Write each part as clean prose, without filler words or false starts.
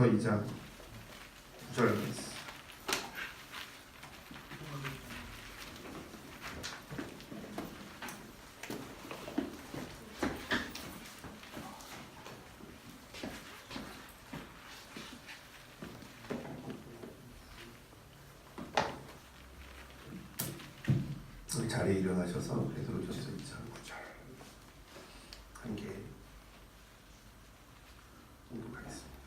2장 9절 말씀. 우리 자리에 일어나셔서 베드로전서 2장 9절 함께 공독하겠습니다.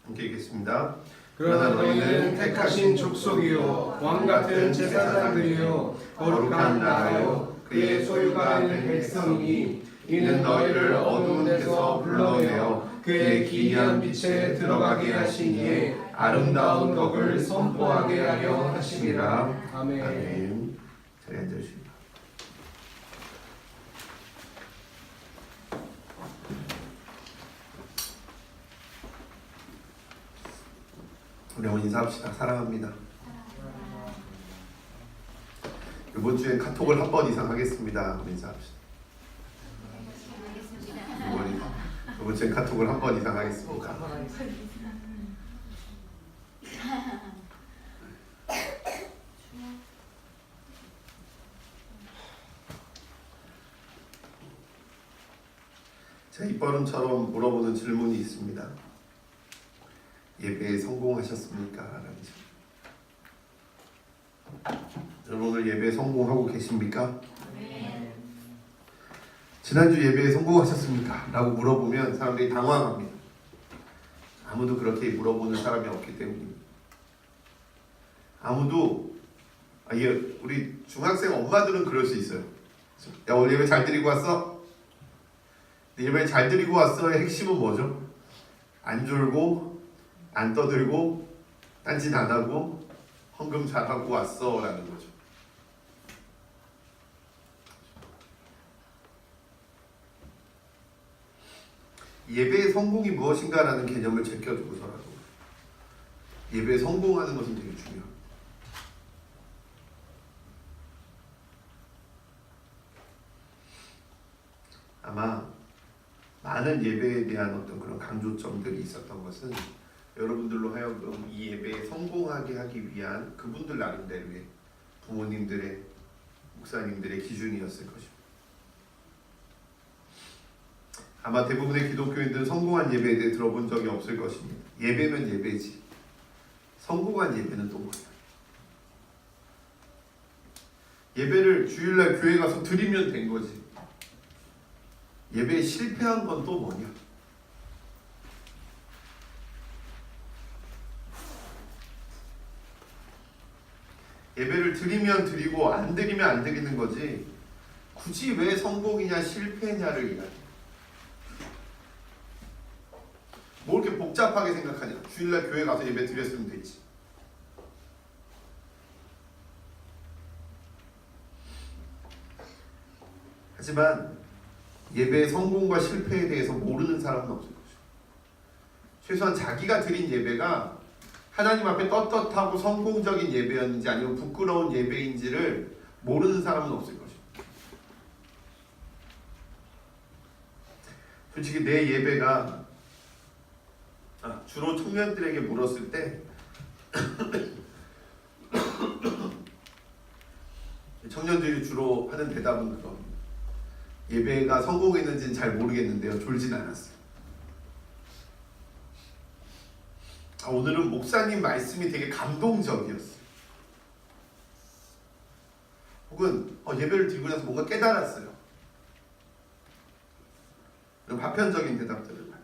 함께 읽겠습니다. 그러나 너희는 택하신 족속이요 왕같은 제사장들이요 거룩한 나라요 그의 소유가 된 백성이니 이는 너희를 어두운 데서 불러내어 그의 기이한 빛에 들어가게 하시니에 아름다운 덕을 선포하게 하려 하심이라. 아멘. 아멘. 자리에 앉으십니다. 우리 한번 인사합시다. 사랑합니다. 이번 주에 카톡을 한 번 이상 하겠습니다. 우리 인사합시다. 이번 주에 카톡을 한 번 이상 하겠습니다. 자, 입버릇처럼 물어보는 질문이 있습니다. 예배에 성공하셨습니까? 라는 질문. 여러분 오늘 예배에 성공하고 계십니까? 네. 지난주 예배에 성공하셨습니까? 라고 물어보면 사람들이 당황합니다. 아무도 그렇게 물어보는 사람이 없기 때문입니다. 아무도 우리 중학생 엄마들은 그럴 수 있어요. 야, 오늘 예배 잘 드리고 왔어? 예배 잘 드리고 왔어의 핵심은 뭐죠? 안 졸고 안 떠들고 딴짓 안 하고 헌금 잘하고 왔어 라는 거죠. 예배의 성공이 무엇인가 라는 개념을 제껴두고서라도 예배에 성공하는 것은 되게 중요합니다. 아마 많은 예배에 대한 어떤 그런 강조점들이 있었던 것은 여러분들로 하여금 이 예배에 성공하게 하기 위한 그분들 나름대로의 부모님들의 목사님들의 기준이었을 것입니다. 아마 대부분의 기독교인들은 성공한 예배에 대해 들어본 적이 없을 것입니다. 예배면 예배지 성공한 예배는 또 뭐냐? 예배를 주일날 교회 가서 드리면 된 거지. 예배에 실패한 건 또 뭐냐? 예배를 드리면 드리고 안 드리면 안 드리는 거지 굳이 왜 성공이냐 실패냐를 이야기해. 뭐 이렇게 복잡하게 생각하냐? 주일날 교회 가서 예배 드렸으면 되지. 하지만 예배의 성공과 실패에 대해서 모르는 사람은 없을 것이고 최소한 자기가 드린 예배가 하나님 앞에 떳떳하고 성공적인 예배였는지 아니면 부끄러운 예배인지를 모르는 사람은 없을 것이고 솔직히 내 예배가 주로 청년들에게 물었을 때 청년들이 주로 하는 대답은 그겁니다. 예배가 성공했는지는 잘 모르겠는데요. 졸진 않았어요. 오늘은 목사님 말씀이 되게 감동적이었어요. 혹은 예배를 드리고 나서 뭔가 깨달았어요. 이런 파편적인 대답들을 봐요.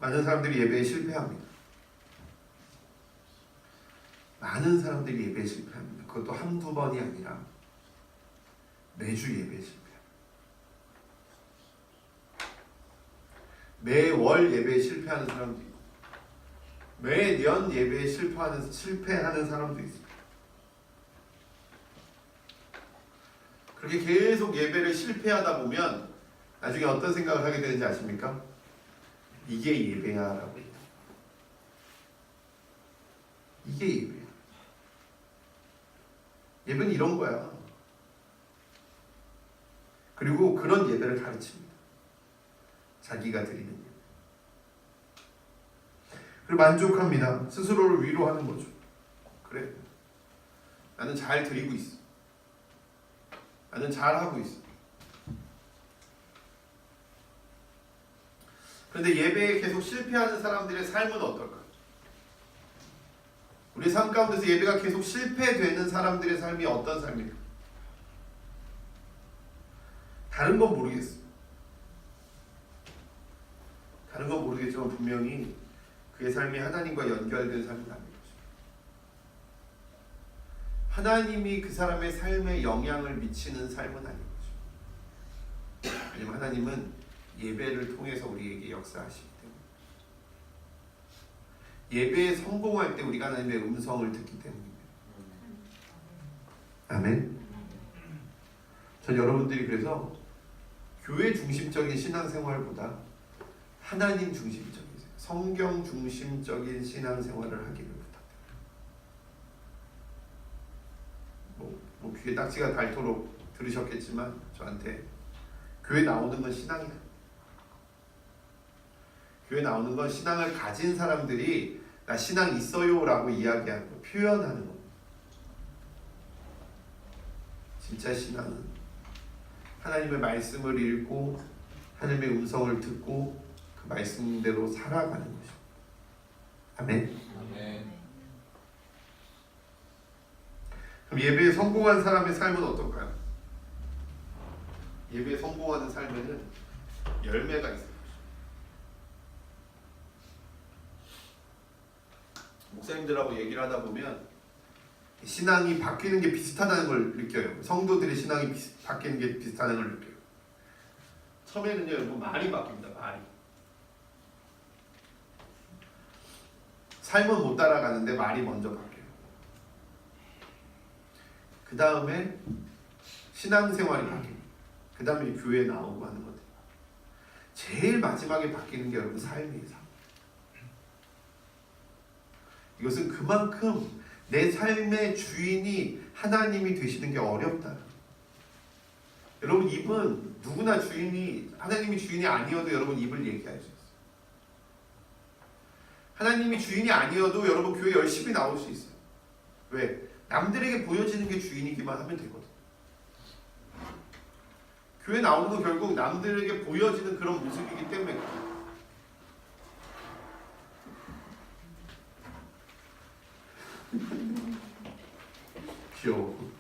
많은 사람들이 예배에 실패합니다. 많은 사람들이 예배에 실패합니다. 그것도 한두 번이 아니라 매주 예배에 실패합니다. 매월 예배에 실패하는 사람도 있고 매년 예배에 실패하는 사람도 있습니다. 그렇게 계속 예배를 실패하다 보면 나중에 어떤 생각을 하게 되는지 아십니까? 이게 예배야 라고 해요. 이게 예배야. 예배는 이런 거야. 그리고 그런 예배를 가르칩니다. 자기가 드리는 예배. 그리고 만족합니다. 스스로를 위로하는 거죠. 그래, 나는 잘 드리고 있어. 나는 잘하고 있어. 그런데 예배에 계속 실패하는 사람들의 삶은 어떨까? 우리 삶 가운데서 예배가 계속 실패되는 사람들의 삶이 어떤 삶일까? 다른 건 모르겠어. 다른 건 모르겠지만 분명히 그의 삶이 하나님과 연결된 삶은 아닌 거죠. 하나님이 그 사람의 삶에 영향을 미치는 삶은 아닌 거죠. 왜냐면 하나님은 예배를 통해서 우리에게 역사하시기 때문에, 예배에 성공할 때 우리가 하나님의 음성을 듣기 때문입니다. 아멘. 전 여러분들이 그래서 교회 중심적인 신앙생활보다 하나님 중심적인, 성경 중심적인 신앙생활을 하기를 부탁드립니다. 뭐 귀에 딱지가 닳도록 들으셨겠지만 저한테 교회 나오는 건 신앙이 아니에요. 교회 나오는 건 신앙을 가진 사람들이 나 신앙 있어요 라고 이야기하는 거, 표현하는 거. 진짜 신앙은 하나님의 말씀을 읽고 하나님의 음성을 듣고 그 말씀대로 살아가는 것이죠. 아멘. 아멘. 그럼 예배에 성공한 사람의 삶은 어떨까요? 예배에 성공하는 삶에는 열매가 있어요. 목사님들하고 얘기를 하다 보면 신앙이 바뀌는 게 비슷하다는 걸 느껴요. 성도들의 신앙이 바뀌는 게 비슷하다는 걸 느껴요. 처음에는요, 여러분, 말이 바뀝니다. 말이. 삶은 못 따라가는데 말이 먼저 바뀌어요. 그 다음에 신앙생활이 바뀝니다. 그 다음에 교회에 나오고 하는 것들. 제일 마지막에 바뀌는 게 여러분 삶이에요. 삶. 이것은 그만큼 내 삶의 주인이 하나님이 되시는 게 어렵다. 여러분, 입은 누구나 주인이, 하나님이 주인이 아니어도 여러분 입을 얘기할 수 있어요. 하나님이 주인이 아니어도 여러분 교회 열심히 나올 수 있어요. 왜? 남들에게 보여지는 게 주인이기만 하면 되거든. 교회 나오는 건 결국 남들에게 보여지는 그런 모습이기 때문에 그래요. 귀여워.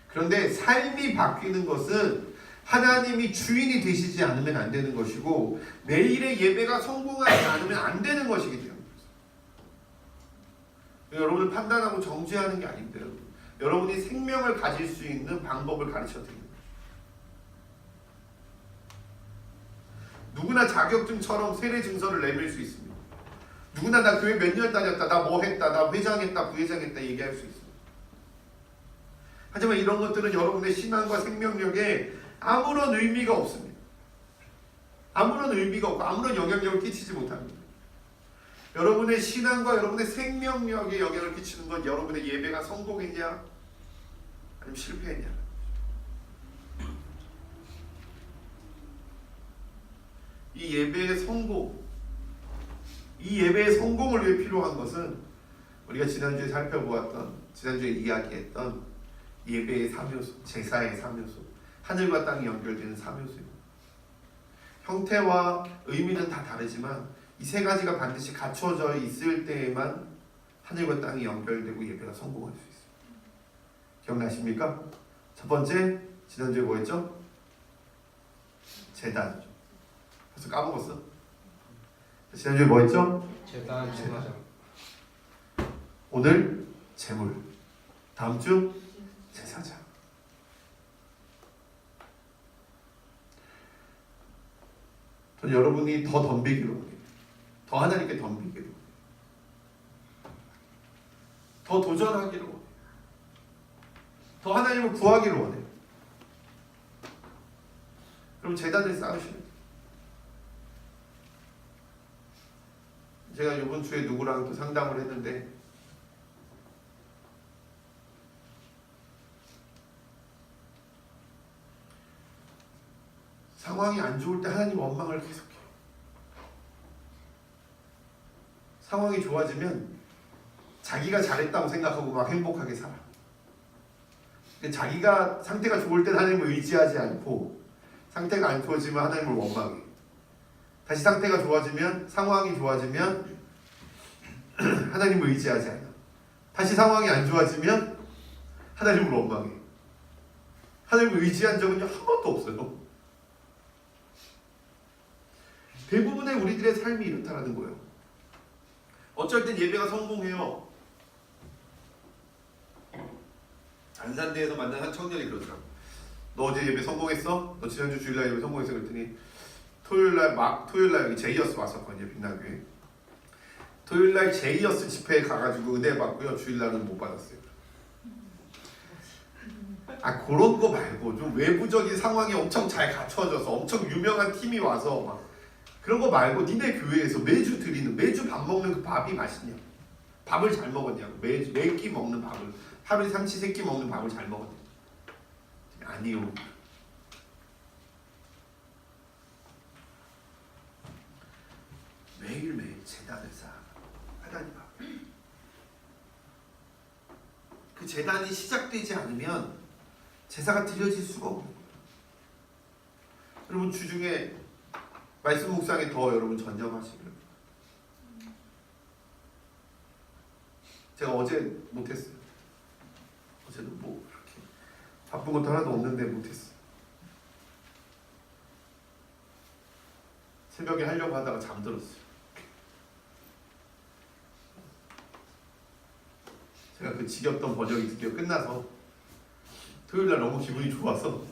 그런데 삶이 바뀌는 것은 하나님이 주인이 되시지 않으면 안 되는 것이고, 매일의 예배가 성공하지 않으면 안 되는 것이기 때문입니다. 여러분을 판단하고 정죄하는 게 아닌데, 여러분이 생명을 가질 수 있는 방법을 가르쳐 드립니다. 누구나 자격증처럼 세례 증서를 내밀 수 있습니다. 누구나 나 교회 몇 년 다녔다, 나 뭐 했다, 나 회장했다, 부회장했다 얘기할 수 있습니다. 하지만 이런 것들은 여러분의 신앙과 생명력에 아무런 의미가 없습니다. 아무런 의미가 없고 아무런 영향력을 끼치지 못합니다. 여러분의 신앙과 여러분의 생명력에 영향을 끼치는 건 여러분의 예배가 성공했냐 아니면 실패했냐. 이 예배의 성공, 이 예배의 성공을 위해 필요한 것은 우리가 지난주에 살펴보았던, 지난주에 이야기했던 예배의 3요소, 제사의 3요소, 하늘과 땅이 연결되는 3요소입니다. 형태와 의미는 다 다르지만 이 세 가지가 반드시 갖춰져 있을 때에만 하늘과 땅이 연결되고 예배가 성공할 수 있습니다. 기억나십니까? 첫 번째, 지난주에 뭐였죠? 제단이죠. 벌써 까먹었어? 지난주에 뭐였죠? 제단, 제사장. 오늘 제물, 다음 주 제사장. 저는 여러분이 더 덤비기로 원해요. 더 하나님께 덤비기로 원해요. 더 도전하기로 원해요. 더 하나님을 구하기로 원해요. 그럼 제단을 쌓으셔야 돼요. 제가 이번 주에 누구랑 또 상담을 했는데 상황이 안 좋을 때 하나님 원망을 계속해요. 상황이 좋아지면 자기가 잘했다고 생각하고 막 행복하게 살아. 자기가 상태가 좋을 땐 하나님을 의지하지 않고 상태가 안 좋아지면 하나님을 원망해. 다시 상태가 좋아지면 상황이 좋아지면 하나님을 의지하지 않아. 다시 상황이 안 좋아지면 하나님을 원망해. 하나님을 의지한 적은요 한 번도 없어요. 대부분의 우리들의 삶이 이렇다라는 거예요. 어쩔 땐 예배가 성공해요. 안산대에서 만난 한 청년이 그러더라고. 너 어제 예배 성공했어? 너 지난주 주일날 예배 성공했어? 그랬더니 토요일날 여기 제이어스 왔었거든요. 빛나교회. 토요일날 제이어스 집회에 가가지고 은혜 받고요. 주일날은 못 받았어요. 그런 거 말고 좀 외부적인 상황이 엄청 잘 갖춰져서 엄청 유명한 팀이 와서 막 그런 거 말고 니네 교회에서 매주 밥 먹는 그 밥이 맛있냐? 밥을 잘 먹었냐고. 매끼 먹는 밥을 하루에 3끼 먹는 밥을 잘 먹었냐? 아니요. 매일매일 제단을 쌓아 하나님 앞에. 그 제단이 시작되지 않으면 제사가 드려질 수가 없는 거예요. 여러분 주중에 말씀 묵상에 더 여러분 전념하시길. 제가 어제 못했어요. 어제도 뭐 그렇게 바쁜 것도 하나도 없는데 못했어요. 새벽에 하려고 하다가 잠들었어요. 제가 그 지겹던 번역이 드디어 끝나서 토요일날 너무 기분이 좋아서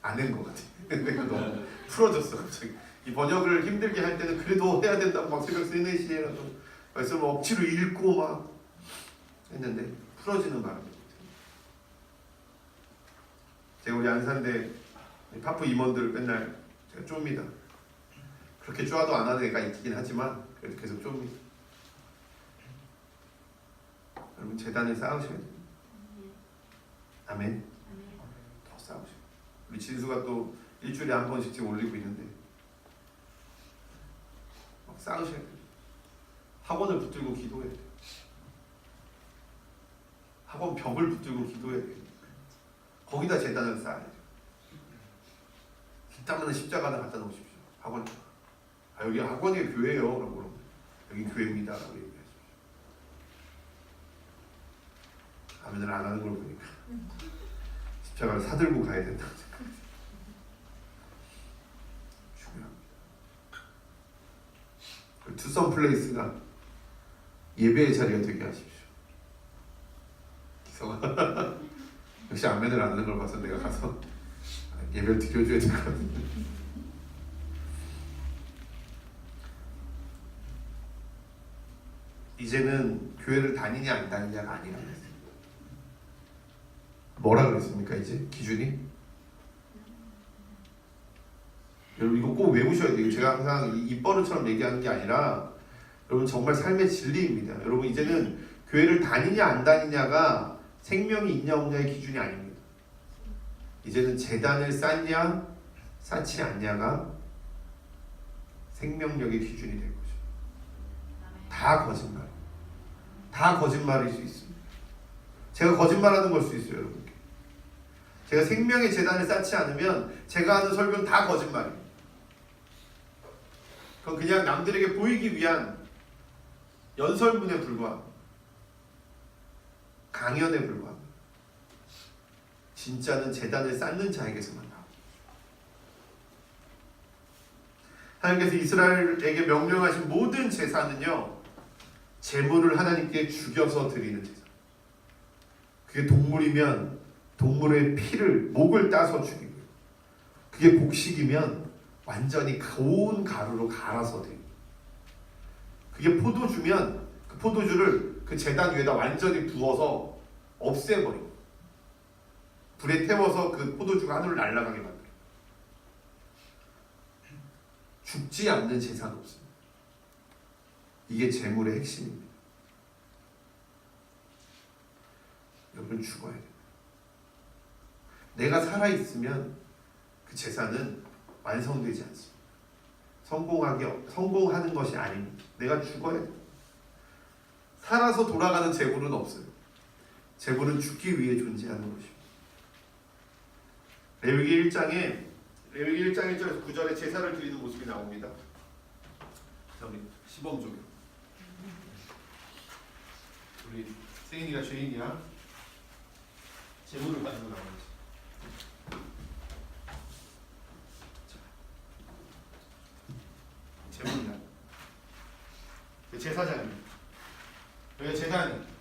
안 한 것 같아요. 근데 너무 풀어졌어 갑자기. 이 번역을 힘들게 할 때는 그래도 해야 된다고 막 새벽 3, 4시에라도 말씀을 억지로 읽고 막 했는데 풀어지는 바람에 제가 우리 안산대 파프 임원들을 맨날 제가 쫌니다. 그렇게 쪼아도 안 하는 애가 있긴 하지만 그래도 계속 쫌니다. 여러분 재단을 쌓으셔야 돼요. 아멘. 더 쌓으셔야 돼요. 우리 진수가 또 일주일에 한 번씩 지금 올리고 있는데 막 쌓으셔야 돼요. 학원을 붙들고 기도해야 돼요. 학원 벽을 붙들고 기도해야 돼요. 거기다 재단을 쌓아야 돼요. 뒷담화는 십자가를 갖다 놓으십시오. 학원. 여기 학원이 교회예요. 라고 여기 교회입니다. 라고 얘기하십시오. 아멘을 안 하는 걸 보니까 십자가를 사들고 가야 된다. 중요합니다. 투썸 플레이스가 예배의 자리가 되게 하십시오. 기성아 역시 아멘을 안 하는 걸 봐서 내가 가서 예배를 드려줘야 될 것 같은데. 이제는 교회를 다니냐 안 다니냐가 아니라 뭐라 그랬습니까? 이제 기준이? 여러분 이거 꼭 외우셔야 돼요. 제가 항상 입버릇처럼 얘기하는 게 아니라 여러분 정말 삶의 진리입니다. 여러분 이제는 교회를 다니냐 안 다니냐가 생명이 있냐 없냐의 기준이 아닙니다. 이제는 재단을 쌓냐 쌓지 않냐가 생명력의 기준이 될 거죠. 다 거짓말. 다 거짓말일 수 있습니다. 제가 거짓말하는 걸 수 있어요, 여러분께. 제가 생명의 재단을 쌓지 않으면 제가 하는 설교는 다 거짓말이에요. 그건 그냥 남들에게 보이기 위한 연설문에 불과합니다. 강연에 불과합니다. 진짜는 재단을 쌓는 자에게서만 나옵니다. 하나님께서 이스라엘에게 명령하신 모든 제사는요, 제물을 하나님께 죽여서 드리는 제사. 그게 동물이면 동물의 피를 목을 따서 죽이고요. 그게 곡식이면 완전히 고운 가루로 갈아서 드립니다. 그게 포도주면 그 포도주를 그 제단 위에다 완전히 부어서 없애버리고 불에 태워서 그 포도주가 하늘로 날아가게 만들어요. 죽지 않는 제사는 없습니다. 이게 제물의 핵심입니다. 여러분 죽어야 돼요. 내가 살아있으면 그 제사는 완성되지 않습니다. 성공하는 것이 아닙니다. 내가 죽어야 돼. 살아서 돌아가는 재물은 없어요. 재물은 죽기 위해 존재하는 것입니다. 레위기 1장 1절에서 9절에 제사를 드리는 모습이 나옵니다. 저기 시범 좀. 우리 세인이가 죄인이야. 재물을 가지고 나와야지. 재물이야. 제사장이. 여기가 제단이.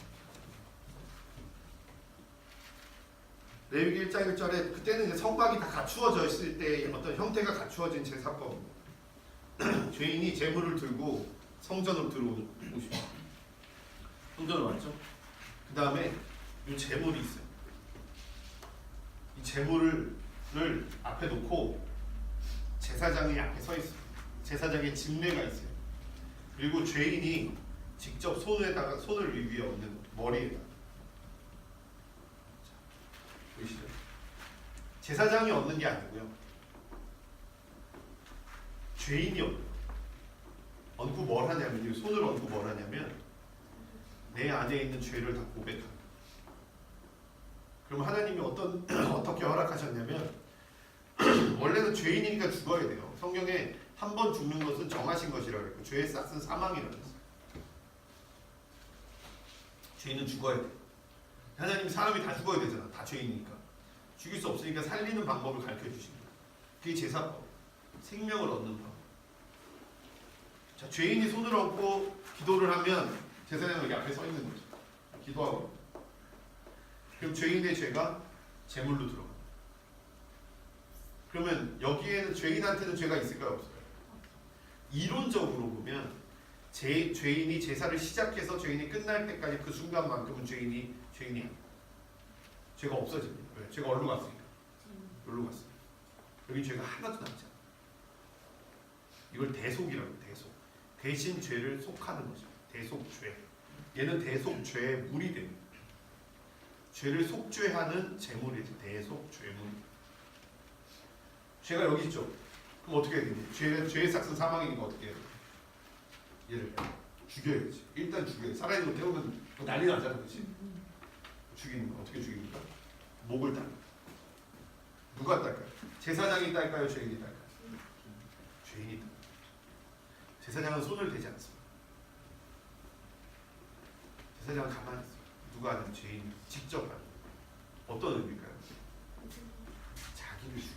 레위기 1장 1절에 그때는 이제 성막이 다 갖추어져 있을 때 어떤 형태가 갖추어진 제사법입니다. 죄인이 제물을 들고 성전으로 들어오십니다. 성전을 왔죠. 그 다음에 이 제물이 있어요. 이 제물을 앞에 놓고 제사장이 앞에 서 있어요. 제사장의 집례가 있어요. 그리고 죄인이 직접 손을 위에 얹는 머리에다. 보이시죠? 제사장이 얹는 게 아니고요. 죄인이 얹고 뭘 하냐면, 손을 얹고 뭘 하냐면 내 안에 있는 죄를 다 고백합니다. 그럼 하나님이 어떻게 허락하셨냐면 원래는 죄인이니까 죽어야 돼요. 성경에 한 번 죽는 것은 정하신 것이라고 했고 죄의 싹은 사망이라고 했어요. 죄인은 죽어야 돼. 하나님이 사람이 다 죽어야 되잖아. 다 죄인이니까. 죽일 수 없으니까 살리는 방법을 가르쳐 주십니다. 그게 제사법. 생명을 얻는 방법. 자, 죄인이 손을 얹고 기도를 하면 제사장은 여기 앞에 서 있는 거죠. 기도하고. 그럼 죄인의 죄가 제물로 들어가. 그러면 여기에는 죄인한테는 죄가 있을까요? 없을까요? 이론적으로 보면 죄인이 제사를 시작해서 죄인이 끝날 때까지 그 순간만큼은 죄인이 아니에요. 죄가 없어집니다. 왜? 죄가 어디로 갔으니까? 여기로 갔으니까. 여기 죄가 하나도 남지 않아요. 이걸 대속이라고 해요. 대속. 대신 죄를 속하는 거죠. 대속죄. 얘는 대속죄의 물이 됩니다. 죄를 속죄하는 제물이죠. 대속죄물. 죄가 여기 있죠. 그럼 어떻게 해야 되니? 죄의 삭은 사망이니까 어떻게 해야 돼? 얘를 죽여야지. 일단 죽여야 돼. 살아있는 거 태우면 난리 나잖아. 그렇지? 죽이는 거 어떻게 죽입니까? 목을 따. 누가 딸까요? 제사장이 딸까요? 죄인이 딸까요? 죄인이 딸. 제사장은 손을 대지 않습니다. 제사장은 가만히 있어요. 누가 하는 죄인 직접 하는. 어떤 의미일까요? 자기를 죽여.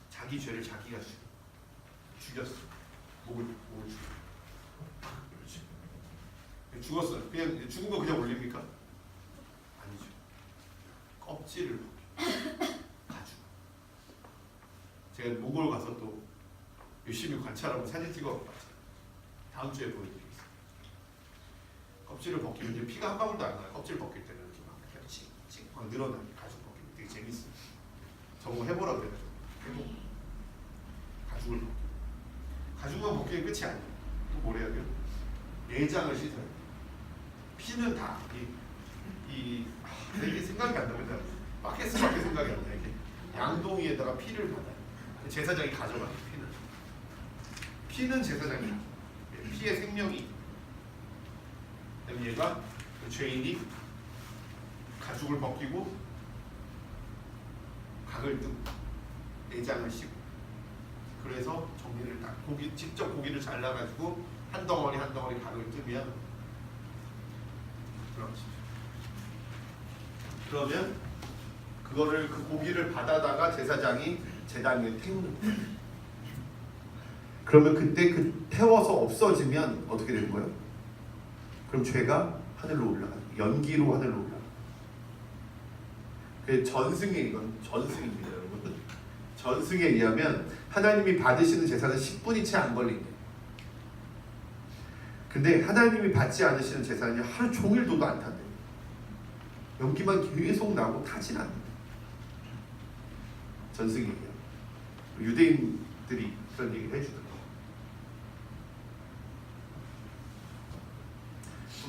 자기 죄를 자기가 죽였어. 목을 죽여. 그렇지. 죽었어요. 그냥 죽은 거 그냥 올립니까? 아니죠. 껍질을 가지고. 제가 몽골 가서 또 열심히 관찰하고 사진 찍어봤죠. 다음 주에 보여드리겠습니다. 껍질을 벗기면 이제 피가 한 방울도 안 나요. 껍질 벗길 때는 이렇게 막 찍찍 막 늘어나요. 가죽 벗기면 되게 재밌어요. 저거 해보라 그래가지고 해보고. 가죽을 벗기고. 가죽만 벗기면 끝이 아니에요. 또 뭘 해야 돼요? 내장을 씻어야 돼요. 피는 다 이게 생각이 안 나면 바켓스밖에 생각이 안 나요. 이렇게 양동이에다가 피를 받아요. 제사장이 가져가요. 피는 제사장이 피의 생명이. 그럼 얘가 그 죄인이 가죽을 벗기고 각을 뜨고 내장을 씻고 그래서 정리를 딱 직접 고기를 잘라가지고 한 덩어리 한 덩어리 각을 뜨면 그러면 그거를 그 고기를 받아다가 제사장이 제단 위에 태우는 거예요. 그러면 그때 태워서 없어지면 어떻게 되는 거예요? 그럼 죄가 하늘로 올라가요. 연기로 하늘로 올라가요. 그 이건 전승입니다, 여러분. 전승에 의하면 하나님이 받으시는 제사는 10분이 채 안 걸린대요. 근데 하나님이 받지 않으시는 제사는 하루 종일 도도 안 탄대요. 연기만 계속 나고 타진 않는다. 전승이에요. 유대인들이 그런 얘기를 해주더라고요.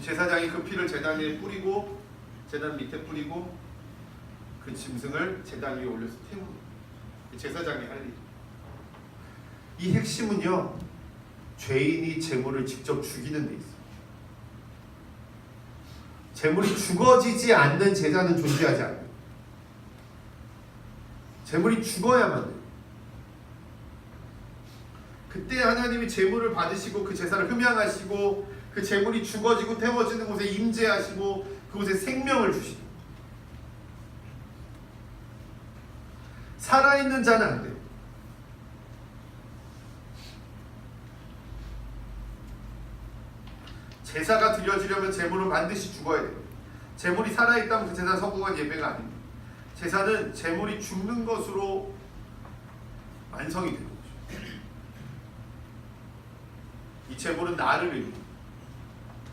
제사장이 그 피를 제단 위에 뿌리고 제단 밑에 뿌리고 그 짐승을 제단 위에 올려서 태우는 제사장이 할 일. 이 핵심은요, 죄인이 재물을 직접 죽이는 데 있어요. 재물이 죽어지지 않는 제사는 존재하지 않아요. 재물이 죽어야만 돼요. 그때 하나님이 재물을 받으시고 그 제사를 흠양하시고 그 재물이 죽어지고 태워지는 곳에 임재하시고 그곳에 생명을 주시고, 살아있는 자는 안 돼요. 제사가 드려지려면 재물은 반드시 죽어야 돼요. 재물이 살아있다면 그 제사는 성공한 예배가 아닙니다. 제사는 재물이 죽는 것으로 완성이 되는 거죠. 이 재물은 나를 의미합니다.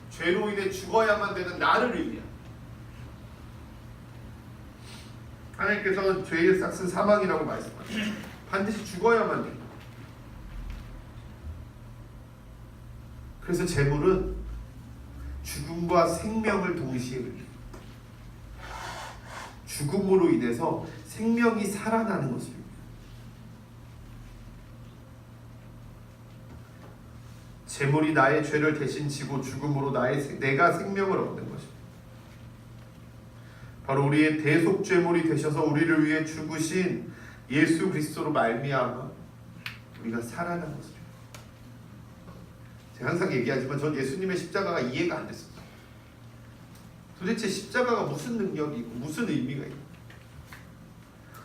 죄로 인해 죽어야만 되는 나를 의미합니다. 하나님께서는 죄의 싹은 사망이라고 말씀하십니다. 반드시 죽어야만 돼요. 그래서 재물은 죽음과 생명을 동시에 의미합니다. 죽음으로 인해서 생명이 살아나는 것입니다. 재물이 나의 죄를 대신 지고 죽음으로 내가 생명을 얻는 것입니다. 바로 우리의 대속죄물이 되셔서 우리를 위해 죽으신 예수 그리스도로 말미암아 우리가 살아난 것입니다. 제가 항상 얘기하지만 전 예수님의 십자가가 이해가 안 됐습니다. 도대체 십자가가 무슨 능력이 있고 무슨 의미가 있고,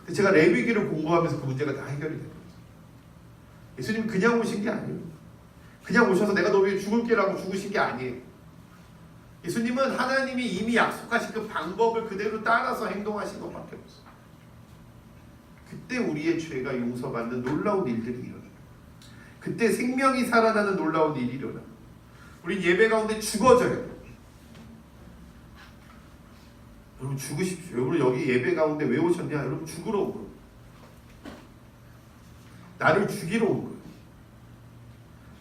근데 제가 레위기를 공부하면서 그 문제가 다 해결이 된 거죠. 예수님 그냥 오신 게 아니에요. 그냥 오셔서 내가 너 위해 죽을게라고 죽으신 게 아니에요. 예수님은 하나님이 이미 약속하신 그 방법을 그대로 따라서 행동하신 것밖에 없어요. 그때 우리의 죄가 용서받는 놀라운 일들이 일어나요. 그때 생명이 살아나는 놀라운 일이 일어나요. 우린 예배 가운데 죽어져야 돼요. 여러분 죽으십시오. 여러분 여기 예배 가운데 왜 오셨냐? 여러분 죽으러 온 거예요. 나를 죽이러 온 거예요.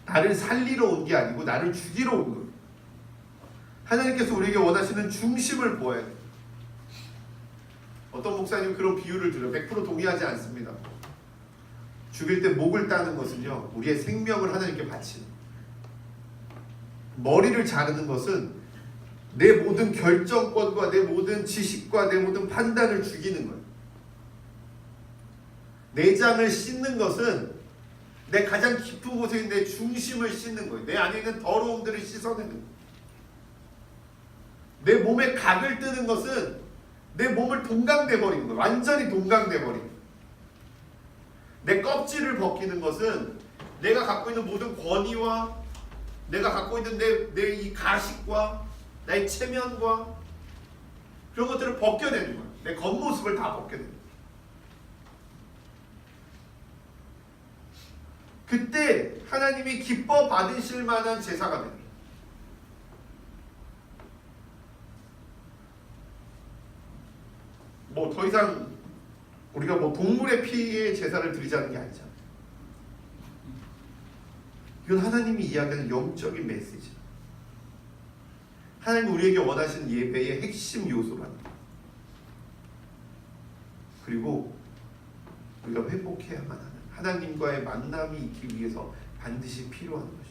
나를 살리러 온 게 아니고 나를 죽이러 온 거예요. 하나님께서 우리에게 원하시는 중심을 보아야 돼요. 어떤 목사님 그런 비유를 들어요. 100% 동의하지 않습니다. 죽일 때 목을 따는 것은요, 우리의 생명을 하나님께 바치는, 머리를 자르는 것은 내 모든 결정권과 내 모든 지식과 내 모든 판단을 죽이는 거예요. 내장을 씻는 것은 내 가장 깊은 곳에 있는 내 중심을 씻는 거예요. 내 안에 있는 더러움들을 씻어내는 거예요. 내 몸에 각을 뜨는 것은 내 몸을 동강돼 버리는 거예요. 완전히 동강돼 버리는 거예요. 내 껍질을 벗기는 것은 내가 갖고 있는 모든 권위와 내가 갖고 있는 내 이 가식과 나의 체면과 그런 것들을 벗겨내는 거예요. 내 겉모습을 다 벗겨내는 거예요. 그때 하나님이 기뻐 받으실 만한 제사가 됩니다. 뭐 더 이상 우리가 뭐 동물의 피에 제사를 드리자는 게 아니잖아요. 이건 하나님이 이야기하는 영적인 메시지. 하나님 우리에게 원하시는 예배의 핵심 요소랍니다. 그리고 우리가 회복해야만 하는 하나님과의 만남이 있기 위해서 반드시 필요한 것입니다.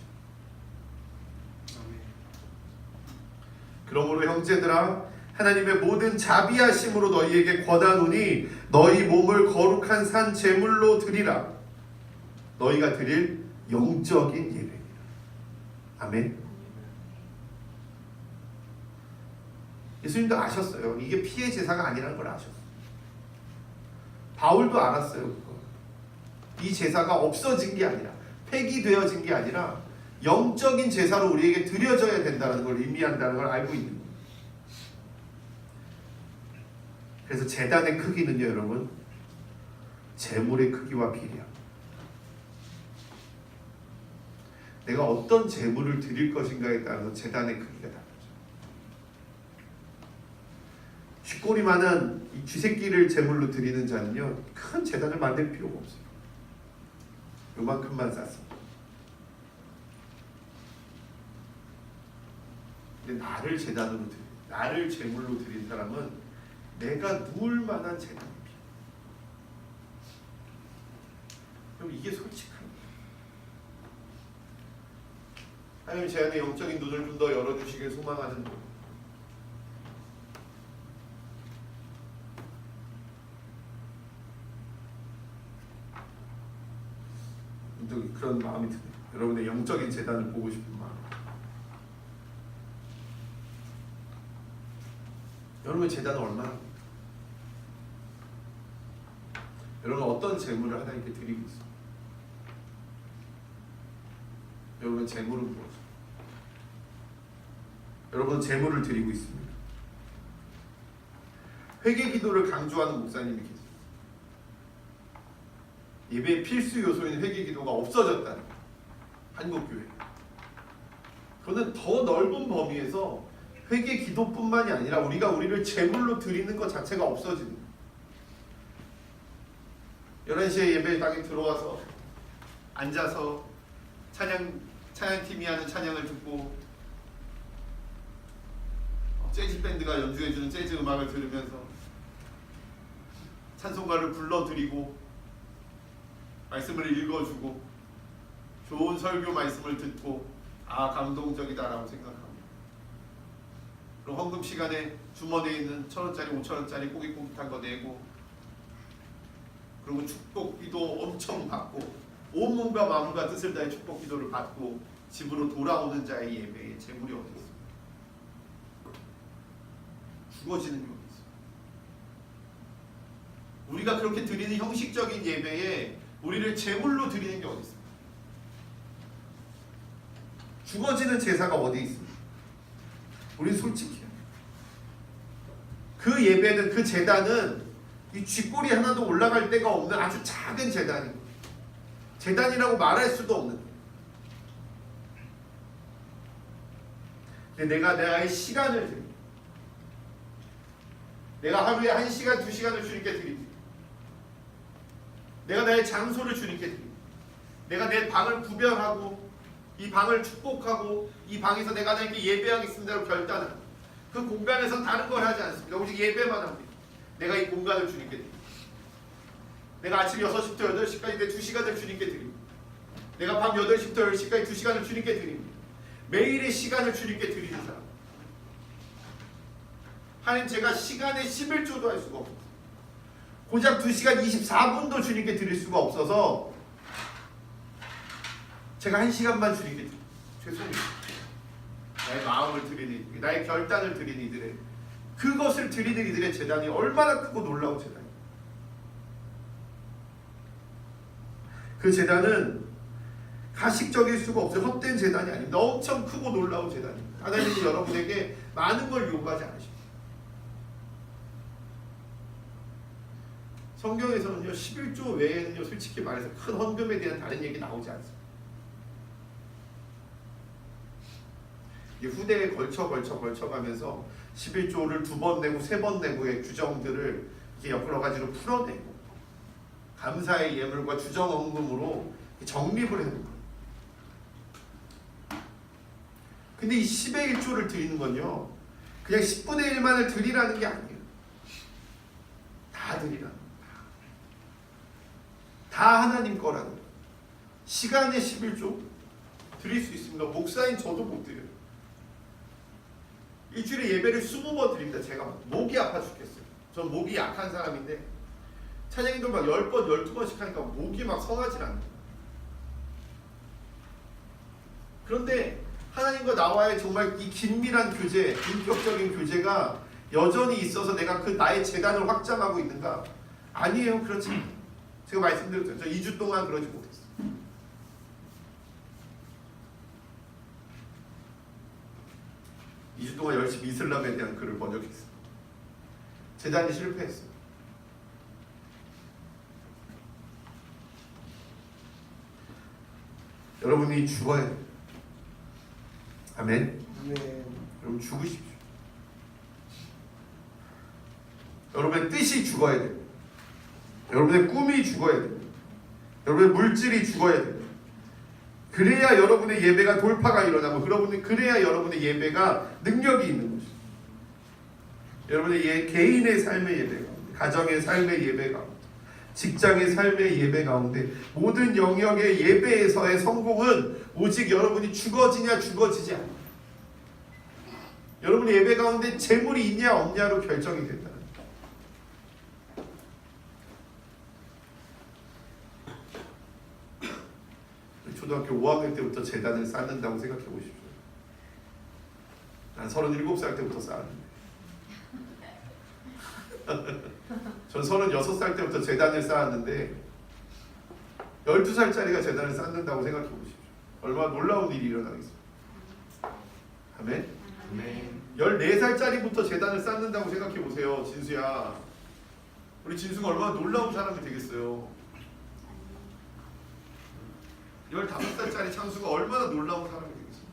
그러므로 형제들아, 하나님의 모든 자비하심으로 너희에게 권하노니 너희 몸을 거룩한 산 제물로 드리라. 너희가 드릴 영적인 예배입니다. 아멘. 예수님도 아셨어요. 이게 피의 제사가 아니라는 걸 아셨어요. 바울도 알았어요. 그거. 이 제사가 없어진 게 아니라, 폐기되어진 게 아니라 영적인 제사로 우리에게 드려져야 된다는 걸 의미한다는 걸 알고 있는 거예요. 그래서 제단의 크기는요, 여러분, 제물의 크기와 비례합니다. 내가 어떤 제물을 드릴 것인가에 따라서 제단의 크기가 다르죠. 쥐꼬리만한 이 쥐새끼를 제물로 드리는 자는요, 큰 제단을 만들 필요가 없어요. 요만큼만 쌌습니다. 근데 나를 제단으로 드린, 나를 제물로 드린 사람은 내가 누울 만한 제단입니다. 여러분 이게 솔직합니다. 하나님 제 안에 영적인 눈을 좀 더 열어주시길 소망하는 분. 그런 마음이 드네요. 여러분의 영적인 재단을 보고 싶은 마음. 여러분의 재단은 얼마나? 여러분 어떤 재물을 하나님께 드리고 있어요? 여러분의 재물은 무엇이에요? 여러분은 재물을 드리고 있습니다. 회개 기도를 강조하는 목사님이 계세요. 예배의 필수 요소인 회개 기도가 없어졌다는 한국교회. 그거는 더 넓은 범위에서 회개 기도뿐만이 아니라 우리가 우리를 제물로 드리는 것 자체가 없어지는 거예요. 11시에 예배당에 들어와서 앉아서 찬양팀이 하는 찬양을 듣고 재즈 밴드가 연주해주는 재즈 음악을 들으면서 찬송가를 불러드리고 말씀을 읽어주고 좋은 설교 말씀을 듣고 아 감동적이다라고 생각합니다. 그리고 헌금 시간에 주머니에 있는 1,000원짜리 5,000원짜리 꼬깃꼬깃한 거 내고 그리고 축복기도 엄청 받고 온 몸과 마음과 뜻을 다해 축복기도를 받고 집으로 돌아오는 자의 예배에 재물이 어디 있습니까? 죽어지는 게 어디 있어요? 우리가 그렇게 드리는 형식적인 예배에 우리를 제물로 드리는 게 어디 있습니까? 죽어지는 제사가 어디 있습니까? 우린 솔직해요. 그 예배는 그 제단은 이 쥐꼬리 하나도 올라갈 데가 없는 아주 작은 제단입니다. 제단이라고 말할 수도 없는 거예요. 근데 내가 나의 시간을 드립니다. 내가 하루에 1시간, 2시간을 주님께 드립니다. 내가 나의 장소를 주님께 드립니다. 내가 내 방을 구별하고 이 방을 축복하고 이 방에서 내가 하나님께 예배하겠습니다라고 결단합니다. 그 공간에서 다른 걸 하지 않습니다. 오직 예배만 합니다. 내가 이 공간을 주님께 드립니다. 내가 아침 6시부터 8시까지 내 2시간을 주님께 드립니다. 내가 밤 8시부터 10시까지 2시간을 주님께 드립니다. 매일의 시간을 주님께 드리는 사람. 하나님 제가 시간에 11조도 할 수가 없어요. 고작 2시간 24분도 주님께 드릴 수가 없어서 제가 1시간만 주님께 드립니다. 죄송해요. 나의 마음을 드리는 나의 결단을 드리는 이들의 그것을 드리는 이들의 재단이 얼마나 크고 놀라운 재단이에요. 그 재단은 가식적일 수가 없어요. 헛된 재단이 아닙니다. 엄청 크고 놀라운 재단입니다. 하나님은 여러분에게 많은 걸 요구하지 않으십니다. 성경에서는요 11조 외에는요 솔직히 말해서 큰 헌금에 대한 다른 얘기 나오지 않습니다. 후대에 걸쳐가면서 11조를 2번 내고 3번 내고의 규정들을 이렇게 여러 가지로 풀어내고 감사의 예물과 주정 헌금으로 정립을 해놓은 거예요. 근데 이 10의 1조를 드리는 건요 그냥 10분의 1만을 드리라는 게 아니에요. 다 드리라는 거예요. 다 하나님 거라는 거예요. 시간의 11조 드릴 수 있습니다. 목사인 저도 못 드려요. 일주일에 예배를 20번 드립니다. 제가 목이 아파 죽겠어요. 전 목이 약한 사람인데 찬양인도 막 10번, 12번씩 하니까 목이 막 성하질 않아요. 그런데 하나님과 나와의 정말 이 긴밀한 교제, 인격적인 교제가 여전히 있어서 내가 그 나의 재단을 확장하고 있는가? 아니에요. 그렇지 않아요. 제가 말씀드렸죠. 저 2주 동안 그러지 못했어요. 동안 열심히 이슬람에 대한 글을 번역했어요. 재단이 실패했어요. 여러분이 죽어야 돼요. 아멘. 아멘. 여러분 죽으십시오. 여러분의 뜻이 죽어야 돼요. 여러분의 꿈이 죽어야 돼요. 여러분의 물질이 죽어야 돼요. 그래야 여러분의 예배가 돌파가 일어나고 그래야 여러분의 예배가 능력이 있는 것이죠. 여러분의 개인의 삶의 예배가 가정의 삶의 예배가 직장의 삶의 예배 가운데 모든 영역의 예배에서의 성공은 오직 여러분이 죽어지냐 죽어지지 않냐, 여러분의 예배 가운데 재물이 있냐 없냐로 결정이 된다. 초등학교 5학년 때부터 재단을 쌓는다고 생각해 보십시오. 난 37살 때부터 쌓았는데 전 36살 때부터 재단을 쌓았는데 12살짜리가 재단을 쌓는다고 생각해 보십시오. 얼마나 놀라운 일이 일어나겠습니까? 아멘? 아멘. 14살짜리부터 재단을 쌓는다고 생각해 보세요. 진수야, 우리 진수가 얼마나 놀라운 사람이 되겠어요. 15살짜리 창수가 얼마나 놀라운 사람이 되겠습니까?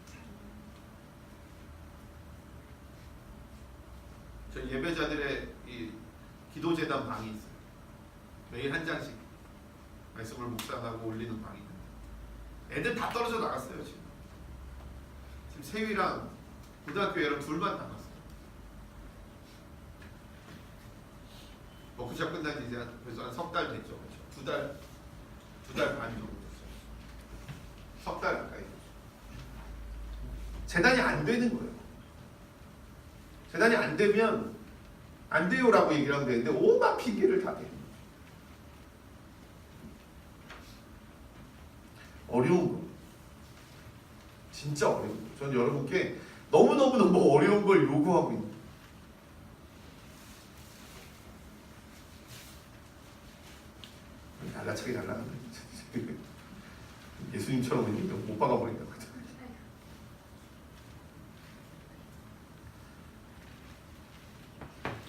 저희 예배자들의 이 기도재단 방이 있어요. 매일 한 장씩 말씀을 묵상하고 올리는 방이 있는데 애들 다 떨어져 나갔어요. 지금 세위랑 고등학교 애랑 둘만 남았어요. 워크숍 끝난 지 이제 벌써 한 석 달 됐죠. 그렇죠? 두 달 반 정도 됐어요. 석 달 가까이 됐죠. 재단이 안 되는 거예요. 재단이 안 되면 안 돼요라고 얘기를 하면 되는데 온갖 핑계를 다 대는 거예요. 어려운 거, 진짜 어려운 거. 저는 여러분께 너무 어려운 걸 요구하고 있는 거예요. 날라차게 날라가는 예수님처럼 못 박아버린다.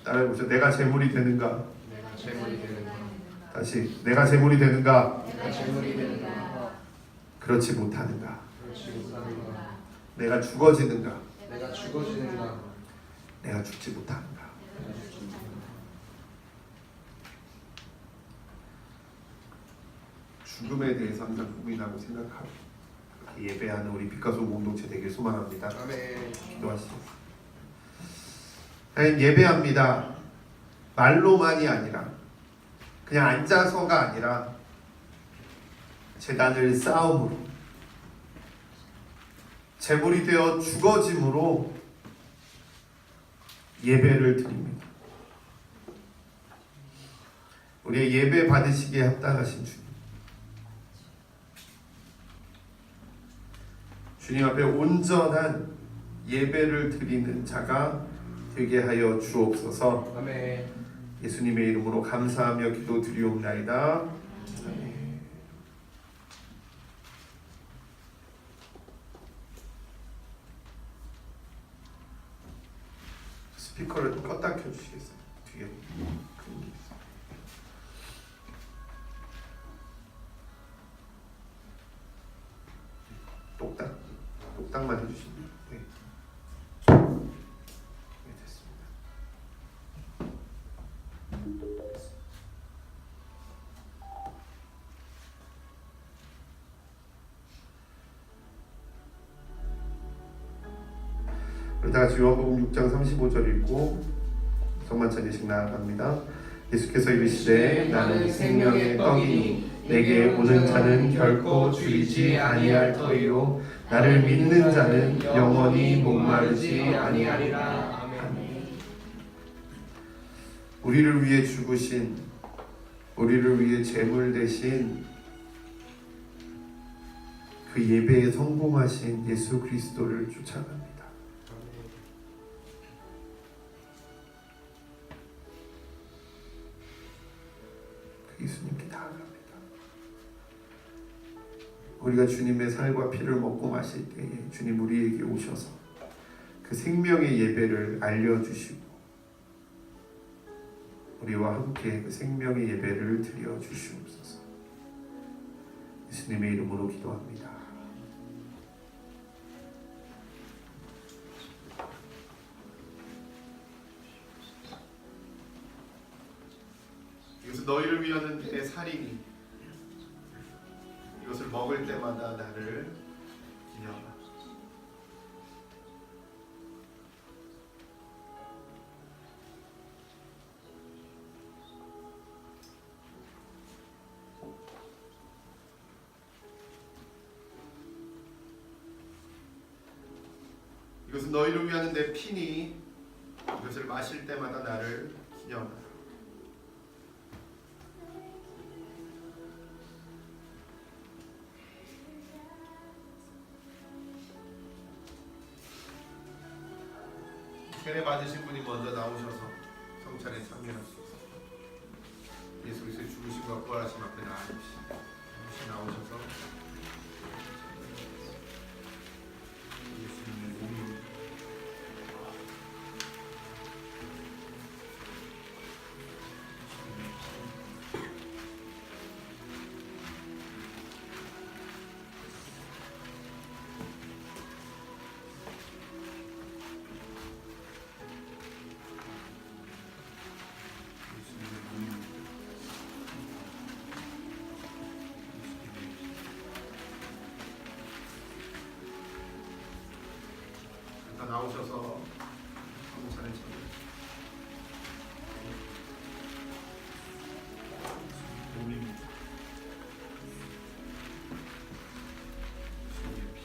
따라해보세요. 내가 재물이 되는가? 내가 재물이 되는가? 다시, 내가 재물이 되는가? 내가 재물이 되는가? 그렇지 못하는가? 그렇지 못하는가? 내가 죽어지는가? 내가 죽어지는가? 내가 죽지 못하는가? 내가 죽지 못하는가? 죽음에 대해서 항상 고민하고 생각하고 예배하는 우리 빛가소 공동체 되길 소망합니다. 아멘. 기도하시죠. 하나님, 예배합니다. 말로만이 아니라 그냥 앉아서가 아니라 제단을 쌓음으로 제물이 되어 죽어짐으로 예배를 드립니다. 우리의 예배 받으시기에 합당하신 주님, 주님 앞에 온전한 예배를 드리는 자가 되게 하여 주옵소서. 아멘. 예수님의 이름으로 감사하며 기도드리옵나이다. 아멘. 스피커를 껐다 켜주시겠어요? 뒤에 그런 게 있어요. 똑딱만 해주시면 네. 네, 됐습니다. 우리 다 같이 요한복음 6장 35절 읽고 성만찬예식 나아갑니다. 예수께서 이르시되 나는 생명의 떡이니 내게 오는 자는 결코 줄이지 아니할 터이요 나를 믿는 자는 영원히 목마르지 아니하리라. 아멘. 우리를 위해 죽으신, 우리를 위해 제물 대신 그 예배에 성공하신 예수 그리스도를 쫓아갑니다. 그 예수님께 나아갑니다. 우리가 주님의 살과 피를 먹고 마실 때에 주님 우리에게 오셔서 그 생명의 예배를 알려주시고 우리와 함께 그 생명의 예배를 드려 주시옵소서. 예수님의 이름으로 기도합니다. 이것은 너희를 위하는 내 살이니 이것을 먹을 때마다 나를 기념하라. 이것은 너희를 위하는 내 피니 이것을 마실 때마다 나를 기념하라. 세례 받으신 분이 먼저 나오셔서 성찬에 참여하소서. 예수 그리스도의 죽으심과 부활하심 앞에 나아가십시오. 나오셔서 예수님의 몸이 나오셔서 성찬에 참여하십시오. 몸입니다. 예수님의 피.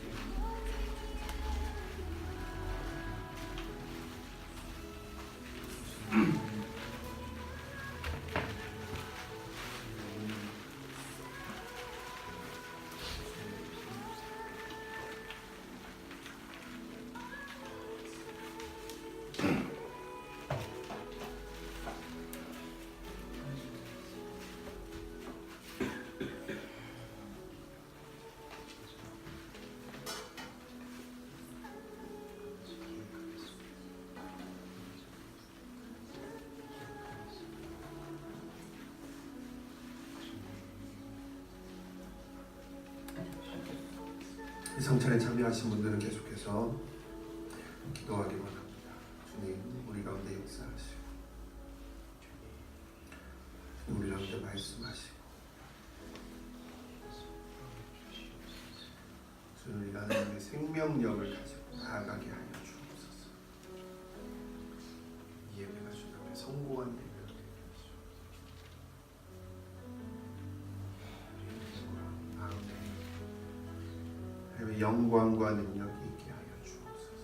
이 성찬에 참여하신 분들은 계속해서 기도하기 원합니다. 주님, 우리 가운데 역사하시고 주님, 우리 가운데 말씀하시고 주님, 우리 하나님의 생명력을 가지고 나아가게 하여 주옵소서. 이 예배가 주님의 성공한 예배가 되게 하시오. 아멘. 영광과 능력이 있게 하여 주옵소서.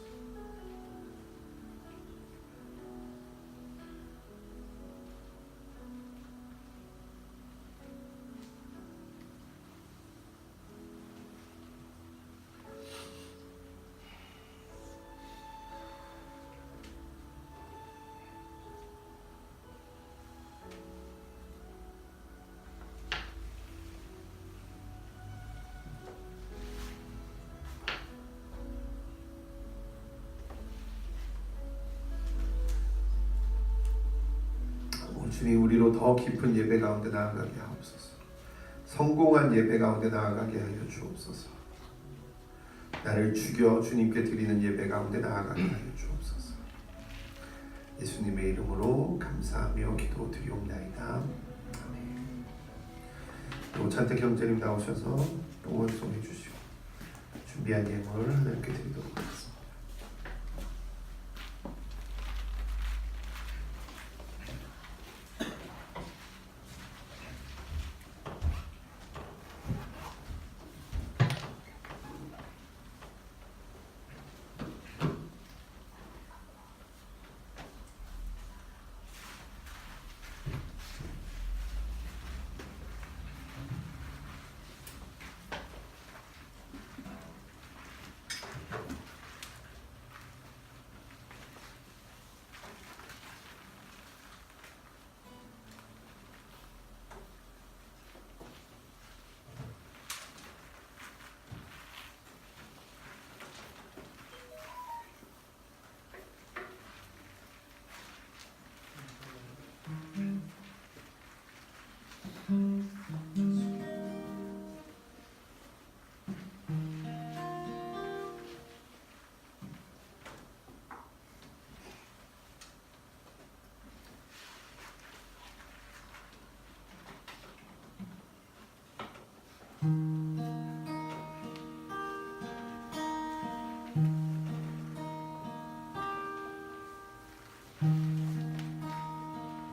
주님, 우리로 더 깊은 예배 가운데 나아가게 하옵소서. 성공한 예배 가운데 나아가게 하여 주옵소서. 나를 죽여 주님께 드리는 예배 가운데 나아가게 하여 주옵소서. 예수님의 이름으로 감사하며 기도드리옵나이다. 아멘. 오찬택 형제님 나오셔서 또 원송해 주시고 준비한 예물 하나님께 드리도록 하겠습니다.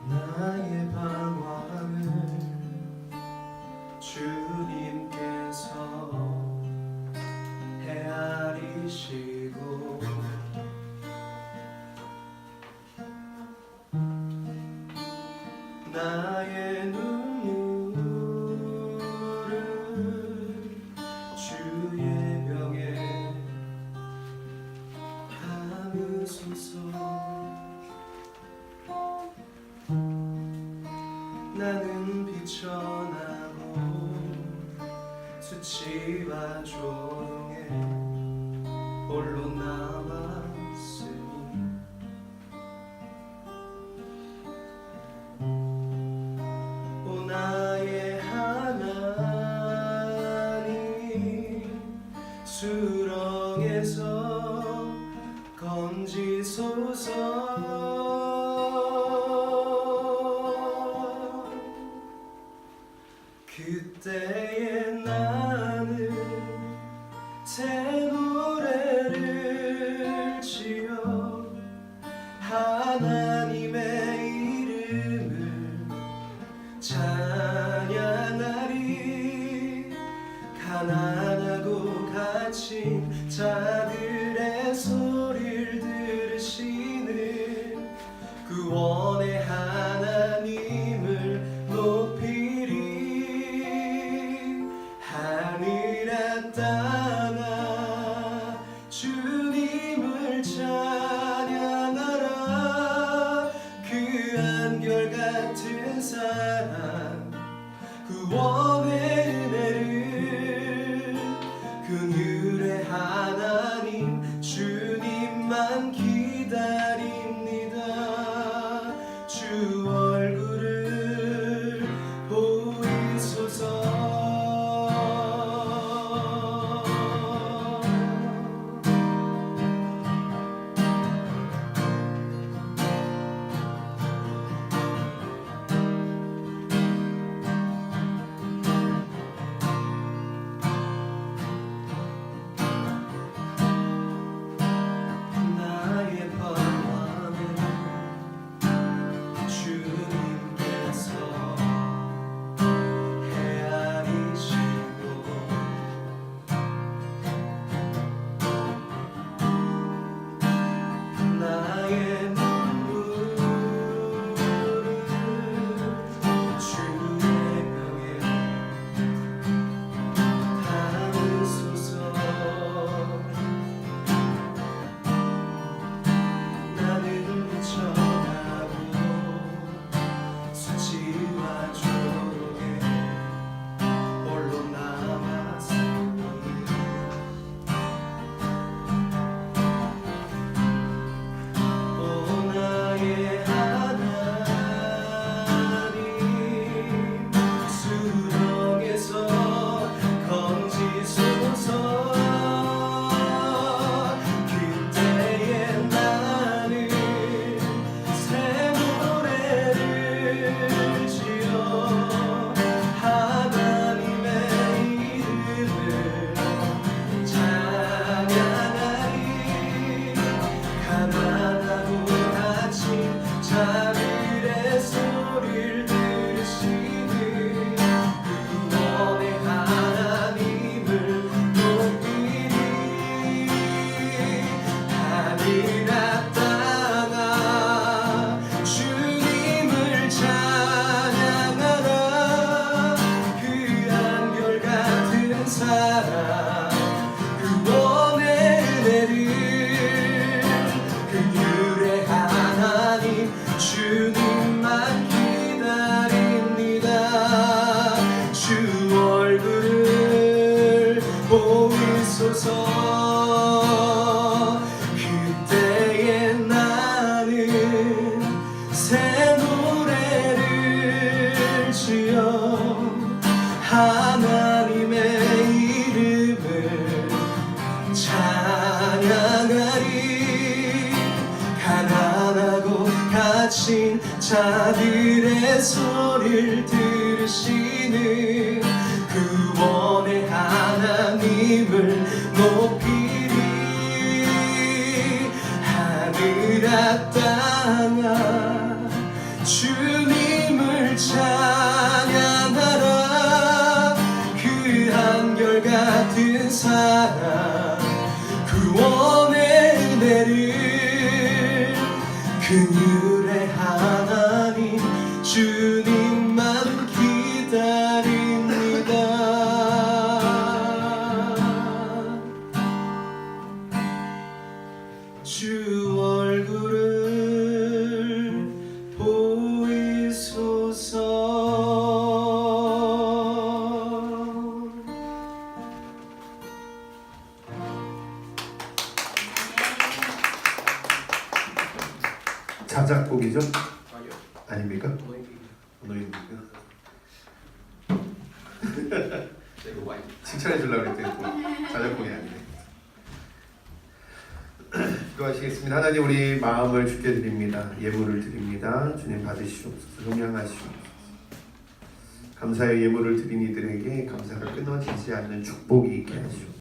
나의 방황을 주님께서 헤아리시고 나의 눈물을 주의 병에 담으소서. 나는 비천하고 수치와 조롱에 홀로 남았으니 오 나의 하나님 수렁에서 건지소서. 그때에 나는 새 노래를 지어 하나님의 이름을 찬양하리. 가난하고 갇힌 자들의 소리를 들으시는 구원의 하나님을 높이리. 하늘아 땅아 주님을 찬양하라. 그 한결같은 사랑 구원의 은혜를 긍휼의 하나님 주님만 기다립니다. 주 얼굴을 보이소서. 나의 방황은 주님께서 헤아리시고 나의 눈물을 주의 병에 담으소서. 나는 비천하고 수치와 조롱에 홀로 남았으니 오 나의 하나님 수렁에서 건지소서. 그때에 나는 새 노래를 지어 하나님의 이름을 찬양하리. 가난하고 갇힌 자들의 소리를 들으시는 구원의 하나님을 높이리. 하늘아 땅아 주님을 찬양하라. 그 한결같은 사랑 구원의 은혜를 긍휼의 하나님 주님만 기다립니다. 주 얼굴을 보이소서. 그때에 나는 새 노래를 지어 하나님의 이름을 찬양하리. 가난하고 갇힌 자들의 소리를 들으시는 구원의 하나님을 높이리. 하늘아 땅아 주님을 찬양하라. 그 한결같은 사랑 구원의 은혜를 긍휼의 하나님 주님 언어이죠? 아니요. 아닙니까? 너희들이 언어입니까? 내고 많이. 칭찬해 주려고 그랬더니 또 자작곡이 아니네. 기도하시겠습니다. 하나님, 우리 마음을 주께 드립니다. 예물을 드립니다. 주님 받으시옵소서. 용량하시옵소서. 감사의 예물을 드린 이들에게 감사가 끊어지지 않는 축복이 있게 하시옵소서.